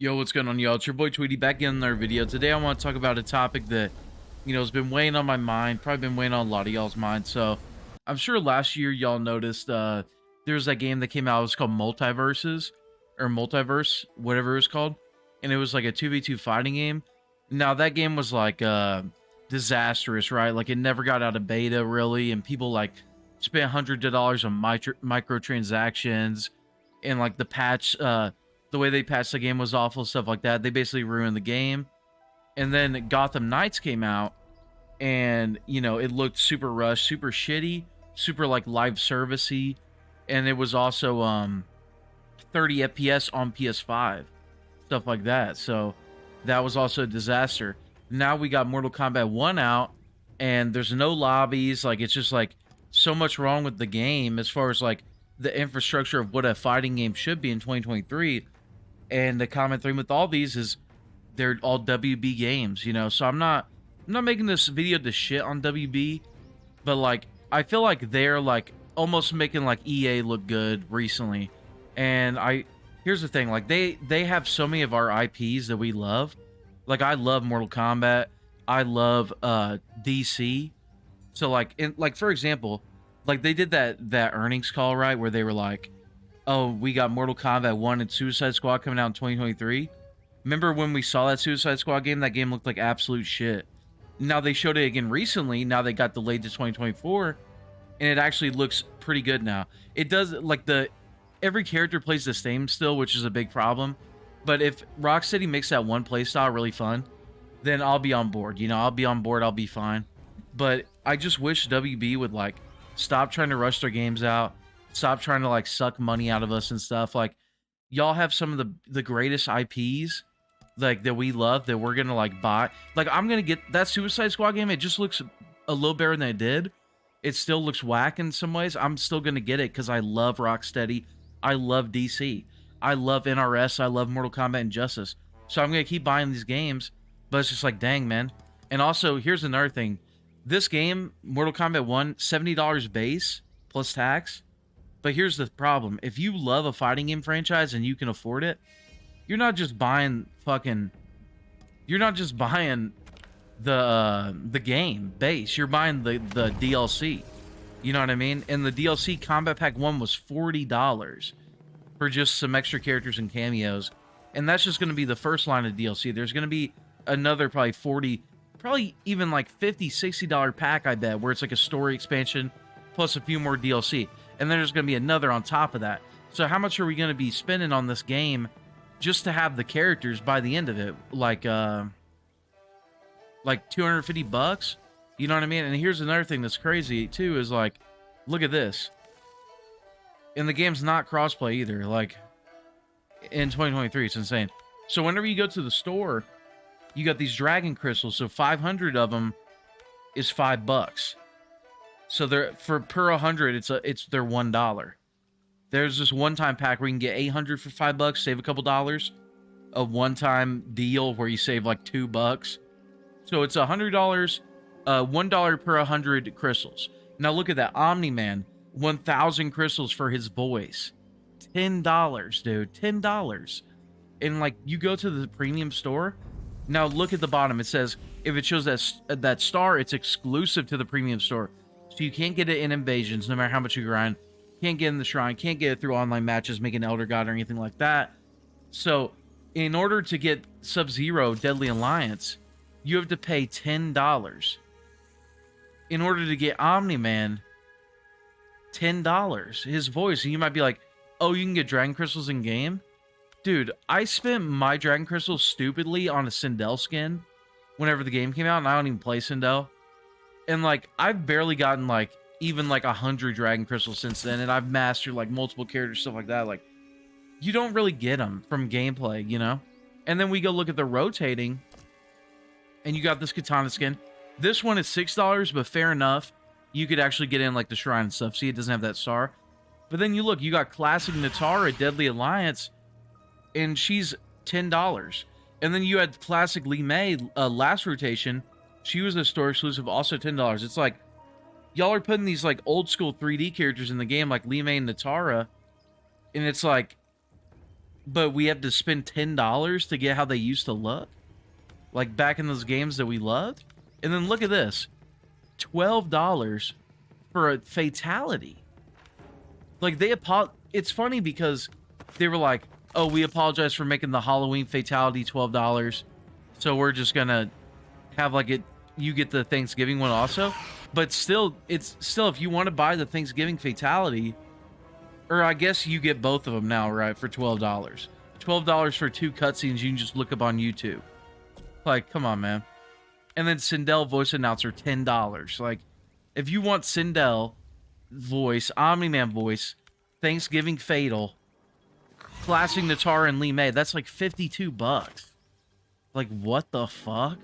Yo, what's going on, y'all? It's your boy Tweedy back in another video. Today I want to talk about a topic that, has been weighing on my mind, probably been weighing on a lot of y'all's mind. So, I'm sure last year y'all noticed there's that game that came out. It was called Multiverses, or Multiverse, whatever it was called. And it was like a 2v2 fighting game. Now, that game was like disastrous, right? Like, it never got out of beta, really. And people, like, spent hundreds of dollars on microtransactions. And, like, the way they patched the game was awful, stuff like that. They basically ruined the game. And then Gotham Knights came out, and, it looked super rushed, super shitty, super, like, live servicey. And it was also 30 FPS on PS5, stuff like that. So that was also a disaster. Now we got Mortal Kombat 1 out, and there's no lobbies. Like, it's just, like, so much wrong with the game as far as, like, the infrastructure of what a fighting game should be in 2023. And the common theme with all these is they're all WB games, So I'm not making this video to shit on WB, but, like, I feel like they're, like, almost making, like, EA look good recently. And here's the thing, like, they have so many of our IPs that we love. Like, I love Mortal Kombat. I love DC. So, like, for example, like, they did that earnings call, right, where they were like, oh, we got Mortal Kombat 1 and Suicide Squad coming out in 2023. Remember when we saw that Suicide Squad game? That game looked like absolute shit. Now they showed it again recently. Now they got delayed to 2024, and it actually looks pretty good now. It does, like, every character plays the same still, which is a big problem. But if Rocksteady makes that one playstyle really fun, then I'll be on board. I'll be on board. I'll be fine. But I just wish WB would, like, stop trying to rush their games out. Stop trying to, like, suck money out of us and stuff. Like, y'all have some of the greatest IPs, like, that we love, that we're gonna, like, buy. Like, I'm gonna get that Suicide Squad game. It just looks a little better than it did. It still looks whack in some ways. I'm still gonna get it because I love Rocksteady. I love DC. I love NRS. I love Mortal Kombat and Justice. So I'm gonna keep buying these games. But it's just like, dang, man. And also, here's another thing. This game, Mortal Kombat 1, $70 base plus tax. But here's the problem. If you love a fighting game franchise and you can afford it, you're not just buying you're not just buying the game base. You're buying the DLC. You know what I mean? And the DLC Combat Pack 1 was $40 for just some extra characters and cameos. And that's just going to be the first line of DLC. There's going to be another probably 40, probably even like $50, $60 pack, I bet, where it's like a story expansion plus a few more DLC. And then there's going to be another on top of that. So how much are we going to be spending on this game just to have the characters by the end of it? Like $250? You know what I mean? And here's another thing that's crazy too, is like, look at this. And the game's not crossplay either. Like, in 2023, it's insane. So whenever you go to the store, you got these dragon crystals. So 500 of them is $5. So they're per 100, it's their $1. There's this one-time pack where you can get 800 for $5, save a couple dollars. A one-time deal where you save like $2. So it's $100, $1 per 100 crystals. Now look at that, Omni-Man, 1,000 crystals for his voice, $10, dude, $10. And like, you go to the premium store. Now look at the bottom. It says if it shows that star, it's exclusive to the premium store. So you can't get it in Invasions, no matter how much you grind. Can't get in the Shrine. Can't get it through online matches, make an Elder God or anything like that. So, in order to get Sub-Zero Deadly Alliance, you have to pay $10. In order to get Omni-Man, $10. His voice. And you might be like, oh, you can get Dragon Crystals in-game? Dude, I spent my Dragon Crystals stupidly on a Sindel skin whenever the game came out, and I don't even play Sindel. And, like, I've barely gotten, like, even, like, 100 Dragon Crystals since then, and I've mastered, like, multiple characters, stuff like that. Like, you don't really get them from gameplay, And then we go look at the rotating, and you got this Katana skin. This one is $6, but fair enough. You could actually get in, like, the Shrine and stuff. See, it doesn't have that star. But then you look, you got Classic Natara, Deadly Alliance, and she's $10. And then you had Classic Li Mei, last rotation. She was a store exclusive, also $10. It's like, y'all are putting these, like, old school 3D characters in the game, like Li Mei and Natara, and it's like, but we have to spend $10 to get how they used to look, like back in those games that we loved. And then look at this, $12 for a fatality. Like it's funny because they were like, oh, we apologize for making the Halloween fatality $12, so we're just gonna have like you get the Thanksgiving one also. But still, it's still, if you want to buy the Thanksgiving fatality, or I guess you get both of them now, right, for $12. $12 for 2 cutscenes you can just look up on YouTube. Like, come on, man. And then Sindel voice announcer, $10. Like, if you want Sindel voice, Omni-Man voice, Thanksgiving Fatal, classic Natara and Lee May, that's like $52. Like, what the fuck?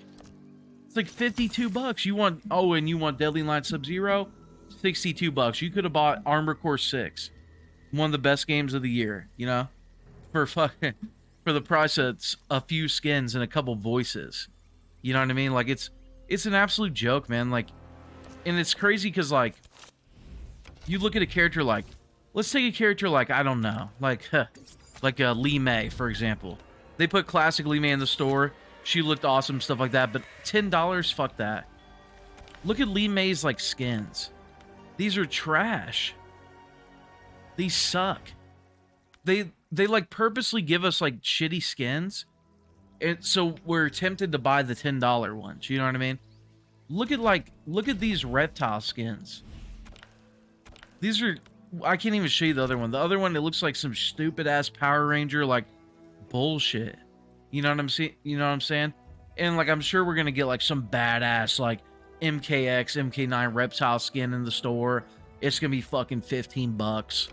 It's like $52. You want, oh, and you want Deadly Line Sub-Zero? $62. You could have bought Armor Core 6. One of the best games of the year, you know? For the price of a few skins and a couple voices. You know what I mean? Like, it's an absolute joke, man. Like, and it's crazy because, like, you look at a character like, let's take a character like, I don't know, like Lee May, for example. They put classic Lee May in the store. She looked awesome, stuff like that. But $10, fuck that. Look at Lee May's, like, skins. These are trash. These suck. They like purposely give us like shitty skins, and so we're tempted to buy the $10 ones. You know what I mean? Look at these reptile skins. These are, I can't even show you the other one. The other one, it looks like some stupid ass Power Ranger like bullshit. You know what I'm saying? You know what I'm saying? And like, I'm sure we're gonna get like some badass like MKX, MK9 reptile skin in the store. It's gonna be fucking $15.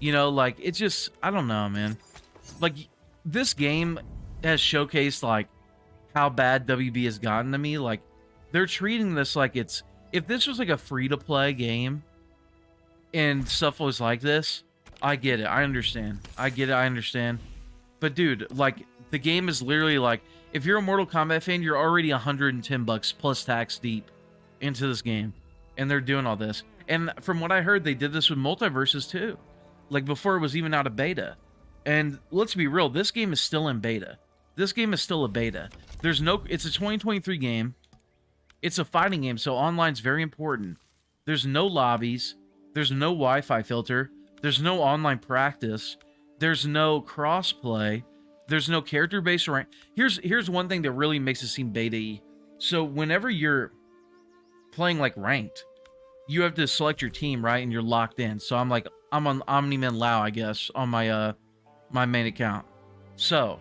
You know, like, it's just, I don't know, man. Like, this game has showcased, like, how bad WB has gotten to me. Like, they're treating this like it's, if this was like a free-to-play game and stuff was like this, I get it. I understand. I get it. I understand. But, dude, like, the game is literally like, if you're a Mortal Kombat fan, you're already $110 plus tax deep into this game. And they're doing all this. And from what I heard, they did this with Multiverses, too. Like, before it was even out of beta. And let's be real, this game is still in beta. This game is still a beta. There's no, it's a 2023 game. It's a fighting game, so online's very important. There's no lobbies. There's no Wi-Fi filter. There's no online practice. There's no crossplay. There's no character-based rank. Here's one thing that really makes it seem beta-y. So whenever you're playing, like, ranked, you have to select your team, right? And you're locked in. So I'm on Omni-Man Lao, I guess, on my my main account. So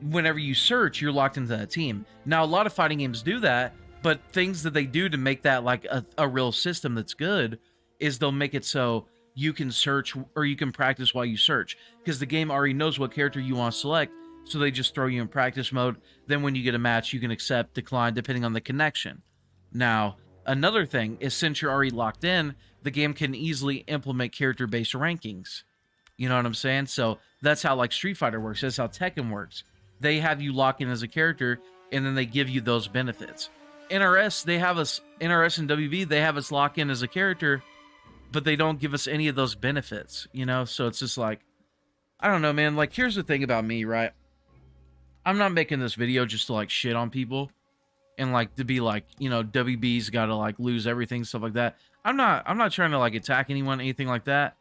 whenever you search, you're locked into that team. Now, a lot of fighting games do that, but things that they do to make that like a real system that's good is they'll make it so you can search or you can practice while you search, because the game already knows what character you want to select, so they just throw you in practice mode. Then when you get a match, you can accept, decline, depending on the connection. Now, another thing is, since you're already locked in, the game can easily implement character-based rankings. You know what I'm saying? So that's how like Street Fighter works. That's how Tekken works. They have you lock in as a character, and then they give you those benefits. NRS, they have us, NRS and WB, they have us lock in as a character, but they don't give us any of those benefits, you know? So it's just like, I don't know, man. Like, here's the thing about me, right? I'm not making this video just to like shit on people and like to be like, you know, WB's got to like lose everything, stuff like that. I'm not trying to like attack anyone, anything like that.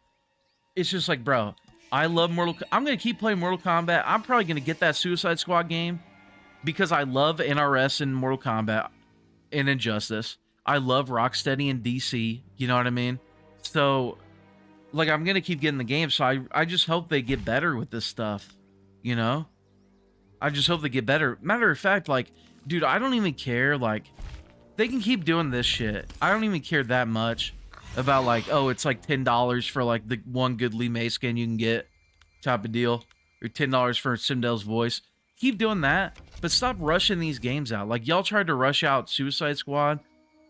It's just like, bro, I love I'm going to keep playing Mortal Kombat. I'm probably going to get that Suicide Squad game because I love NRS and Mortal Kombat and Injustice. I love Rocksteady and DC, you know what I mean? So, like, I'm going to keep getting the game, so I just hope they get better with this stuff, you know? I just hope they get better. Matter of fact, like, dude, I don't even care, like, they can keep doing this shit. I don't even care that much about, like, oh, it's like $10 for, like, the one good Lee May skin you can get type of deal. Or $10 for Sindel's voice. Keep doing that, but stop rushing these games out. Like, y'all tried to rush out Suicide Squad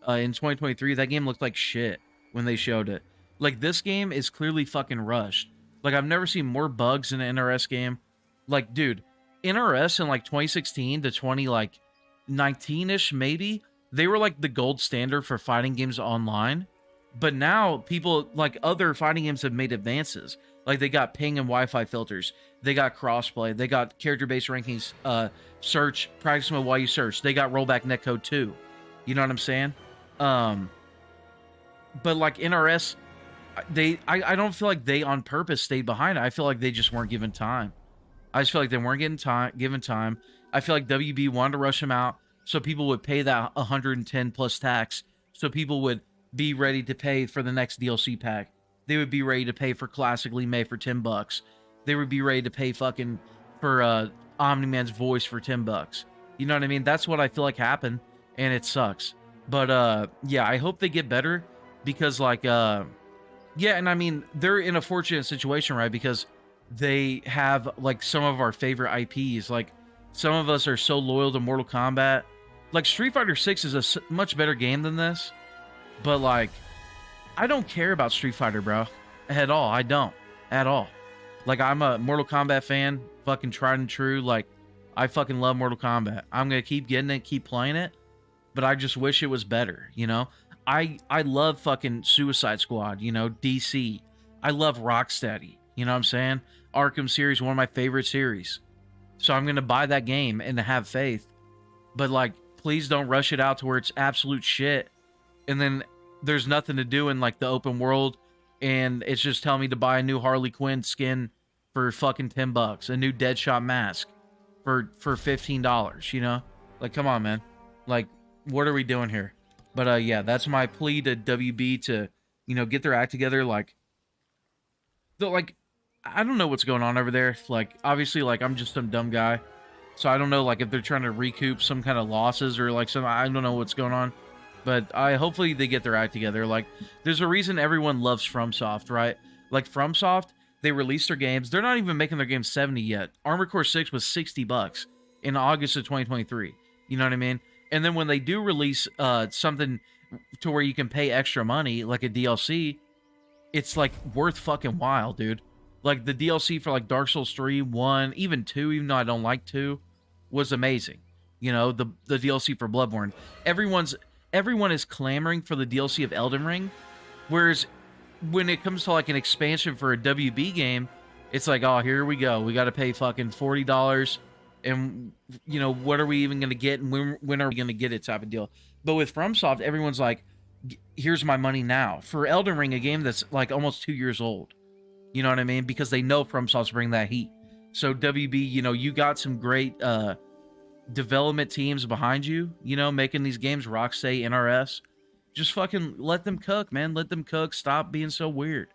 in 2023. That game looked like shit when they showed it. Like, this game is clearly fucking rushed. Like, I've never seen more bugs in an NRS game. Like, dude, NRS in, like, 2016 to 2019-ish, maybe, they were, like, the gold standard for fighting games online. But now, people, like, other fighting games have made advances. Like, they got ping and Wi-Fi filters. They got crossplay. They got character-based rankings, search, practice mode while you search. They got rollback netcode too. You know what I'm saying? But like NRS, I don't feel like they on purpose stayed behind it. I feel like they just weren't given time. I just feel like they weren't given time. I feel like WB wanted to rush them out so people would pay that 110 plus tax, so people would be ready to pay for the next DLC pack. They would be ready to pay for Classically May for $10. They would be ready to pay fucking for Omni-Man's voice for $10. You know what I mean? That's what I feel like happened, and it sucks. But yeah, I hope they get better because like yeah, and I mean they're in a fortunate situation, right? Because they have like some of our favorite IPs. Like some of us are so loyal to Mortal Kombat. Like Street Fighter 6 is a much better game than this, but like I don't care about Street Fighter, bro, at all. I don't at all. Like I'm a Mortal Kombat fan, fucking tried and true. Like I fucking love Mortal Kombat. I'm gonna keep getting it, keep playing it, but I just wish it was better, you know? I love fucking Suicide Squad, you know, DC. I love Rocksteady, you know what I'm saying? Arkham series, one of my favorite series. So I'm gonna buy that game and have faith. But like, please don't rush it out to where it's absolute shit. And then there's nothing to do in like the open world, and it's just telling me to buy a new Harley Quinn skin for fucking $10, a new Deadshot mask for $15, you know? Like, come on, man. Like, what are we doing here? But yeah, that's my plea to WB to, you know, get their act together. Like, I don't know what's going on over there. Like, obviously, like, I'm just some dumb guy. So I don't know, like, if they're trying to recoup some kind of losses or, like, I don't know what's going on. But hopefully they get their act together. Like, there's a reason everyone loves FromSoft, right? Like, FromSoft, they released their games. They're not even making their game 70 yet. Armored Core 6 was $60 in August of 2023. You know what I mean? And then when they do release something to where you can pay extra money, like a DLC, it's, like, worth fucking while, dude. Like, the DLC for, like, Dark Souls 3, 1, even 2, even though I don't like 2, was amazing. You know, the DLC for Bloodborne. Everyone is clamoring for the DLC of Elden Ring, whereas when it comes to, like, an expansion for a WB game, it's like, oh, here we go. We got to pay fucking $40, and, you know, what are we even going to get, and when are we going to get it type of deal. But with FromSoft, everyone's like, here's my money now. For Elden Ring, a game that's, like, almost 2 years old. You know what I mean? Because they know FromSoft's bring that heat. So, WB, you know, you got some great development teams behind you, you know, making these games, Rocksteady, NRS. Just fucking let them cook, man. Let them cook. Stop being so weird.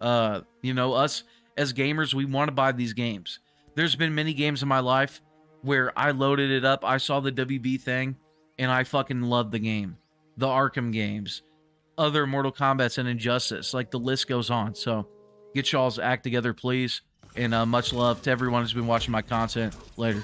You know, us as gamers, we want to buy these games. There's been many games in my life where I loaded it up, I saw the WB thing, and I fucking loved the game. The Arkham games, other Mortal Kombats and Injustice, like the list goes on. So get y'all's act together, please. And much love to everyone who's been watching my content. Later.